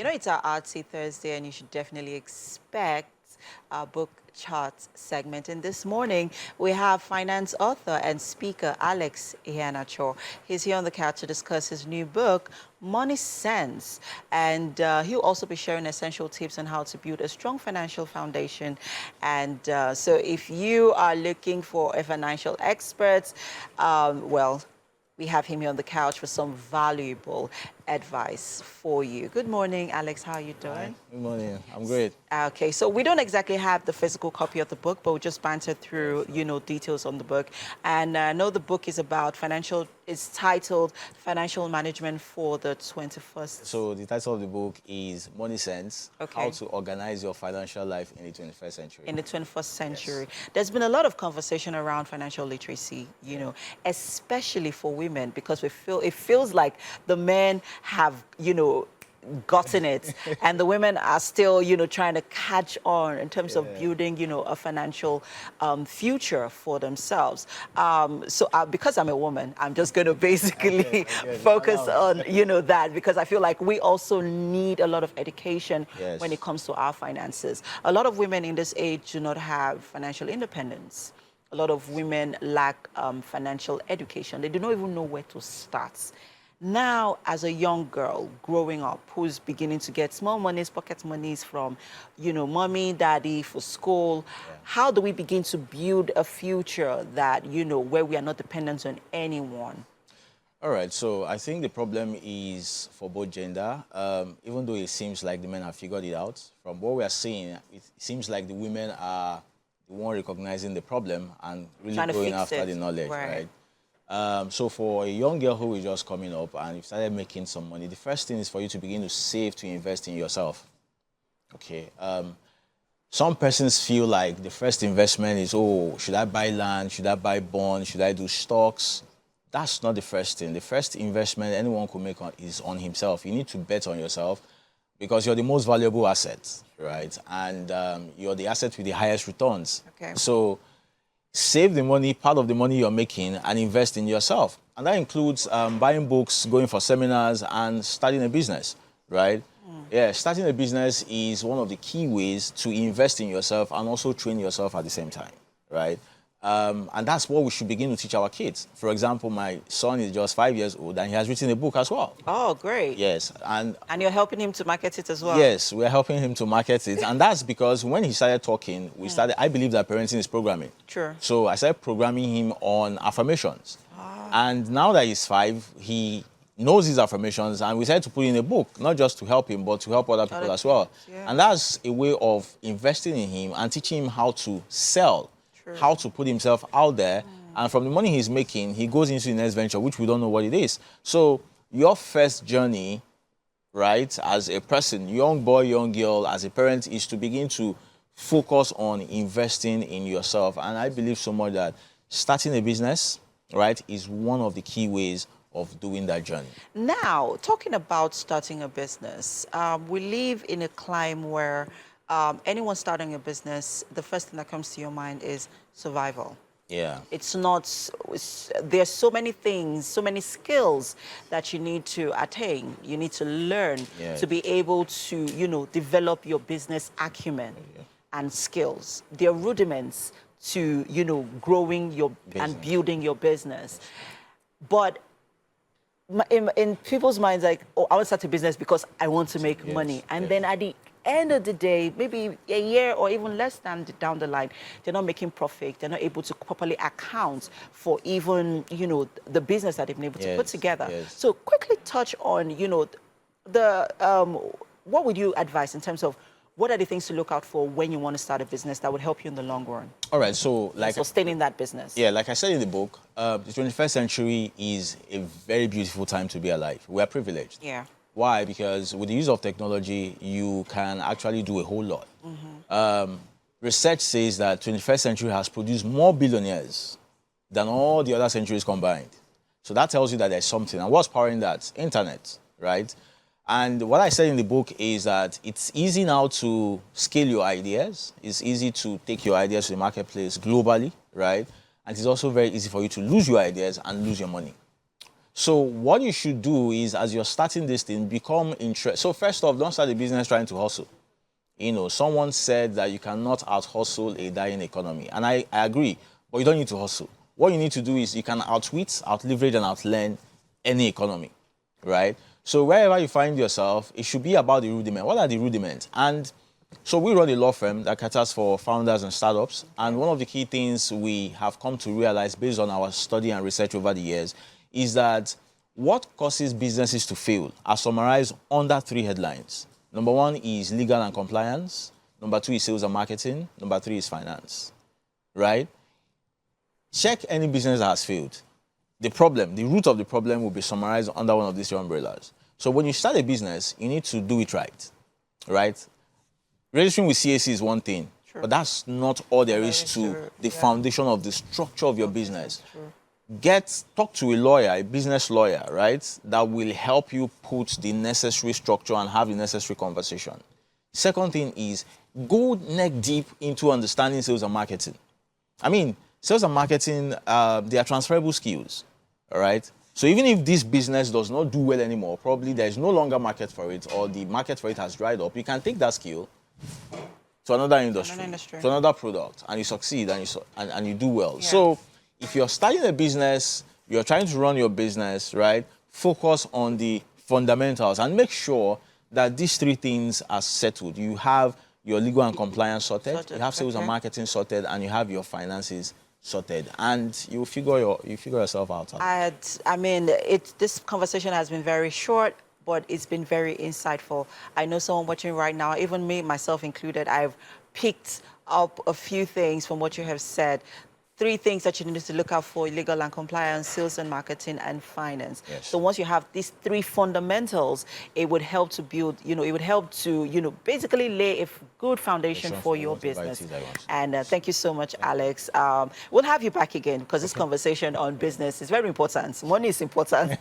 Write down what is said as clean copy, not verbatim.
You know, it's our Artsy Thursday, and you should definitely expect our book chart segment. And this morning, we have finance author and speaker Alex Iheanachor. He's here on the couch to discuss his new book, Money Sense. And he'll also be sharing essential tips on how to build a strong financial foundation. And so if you are looking for a financial expert, well, we have him here on the couch for some valuable advice for you. Good morning, Alex. How are you doing? Hi. Good morning. I'm great. Okay, so we don't exactly have the physical copy of the book, but we just bantered through, details on the book. And I know the book is about it's titled Financial Management for the 21st. So the title of the book is Money Sense, Okay. How to Organize Your Financial Life in the 21st Century. In the 21st century. Yes. There's been a lot of conversation around financial literacy, especially for women, because it feels like the men have, gotten it and the women are still, trying to catch on in terms of building, a financial future for themselves. So because I'm a woman, I'm just going to basically focus on, that, because I feel like we also need a lot of education when it comes to our finances. A lot of women in this age do not have financial independence. A lot of women lack financial education. They do not even know where to start. Now, as a young girl growing up who's beginning to get small monies, pocket monies from, mommy, daddy for school, how do we begin to build a future that, where we are not dependent on anyone? All right, so I think the problem is for both gender, even though it seems like the men have figured it out. From what we are seeing, it seems like the women are the one recognizing the problem and really going after the knowledge, right? So for a young girl who is just coming up and you've started making some money, the first thing is for you to begin to save, to invest in yourself. Okay. Some persons feel like the first investment is, oh, should I buy land? Should I buy bonds? Should I do stocks? That's not the first thing. The first investment anyone could make is on himself. You need to bet on yourself because you're the most valuable asset, right? And you're the asset with the highest returns. Okay. So save the money, part of the money you're making, and invest in yourself. And that includes buying books, going for seminars, and starting a business, right? Yeah, starting a business is one of the key ways to invest in yourself and also train yourself at the same time, right? And that's what we should begin to teach our kids. For example, my son is just 5 years old, and he has written a book as well. Oh, great. Yes. And you're helping him to market it as well? Yes, we're helping him to market it. And that's because when he started talking, I believe that parenting is programming. Sure. So I started programming him on affirmations. And now that he's 5, he knows his affirmations, and we decided to put in a book, not just to help him, but to help other people as well. Yeah. And that's a way of investing in him and teaching him how to sell, how to put himself out there. And from the money he's making, he goes into the next venture, which we don't know what it is. So your first journey, right, as a person, young boy, young girl, as a parent, is to begin to focus on investing in yourself. And I believe so much that starting a business, right, is one of the key ways of doing that journey. Now, talking about starting a business, we live in a climate where anyone starting a business, the first thing that comes to your mind is survival. Yeah. There's so many things, so many skills that you need to attain, you need to learn to be able to, develop your business acumen and skills. There are rudiments to, growing your and building your business. But in people's minds, like, oh, I want to start a business because I want to make money. And then at the end of the day, maybe a year or even less than down the line, they're not making profit. They're not able to properly account for even, the business that they've been able to put together. So quickly touch on, what would you advise in terms of what are the things to look out for when you want to start a business that would help you in the long run? All right, so sustaining that business. Yeah, like I said in the book, the 21st century is a very beautiful time to be alive. We are privileged. Yeah. Why? Because with the use of technology, you can actually do a whole lot. Research says that 21st century has produced more billionaires than all the other centuries combined. So that tells you that there's something. And what's powering that? Internet, right? And what I said in the book is that it's easy now to scale your ideas. It's easy to take your ideas to the marketplace globally, right? And it's also very easy for you to lose your ideas and lose your money. So what you should do is, as you're starting this thing, become interested. So first off, don't start a business trying to hustle. You know, someone said that you cannot out-hustle a dying economy. And I agree, but you don't need to hustle. What you need to do is you can outwit, out-leverage, and outlearn any economy, right? So wherever you find yourself, it should be about the rudiment. What are the rudiments? And so we run a law firm that caters for founders and startups. And one of the key things we have come to realize based on our study and research over the years is that what causes businesses to fail are summarized under 3 headlines. Number 1 is legal and compliance. Number 2 is sales and marketing. Number 3 is finance, right? Check any business that has failed. The root of the problem will be summarized under one of these 3 umbrellas. So when you start a business, you need to do it right, right? Registering with CAC is one thing, but that's not all there is to the foundation of the structure of your business. Talk to a lawyer, a business lawyer, right, that will help you put the necessary structure and have the necessary conversation. Second thing is go neck deep into understanding sales and marketing. I mean, sales and marketing, they are transferable skills, all right? So even if this business does not do well anymore, probably there is no longer market for it or the market for it has dried up, you can take that skill to another industry, to another product, and you succeed and you do well. Yeah. So if you're starting a business, you're trying to run your business, right, focus on the fundamentals and make sure that these 3 things are settled. You have your legal and compliance sorted, you have sales and marketing sorted, and you have your finances sorted, and you figure yourself out. I mean, this conversation has been very short, but it's been very insightful. I know someone watching right now, even me, myself included, I've picked up a few things from what you have said. 3 things that you need to look out for: legal and compliance, sales and marketing, and finance. Yes. So once you have these 3 fundamentals, it would help to build, it would help to, basically lay a good foundation for your business. And thank you so much, Alex. We'll have you back again because this conversation on business is very important. Money is important.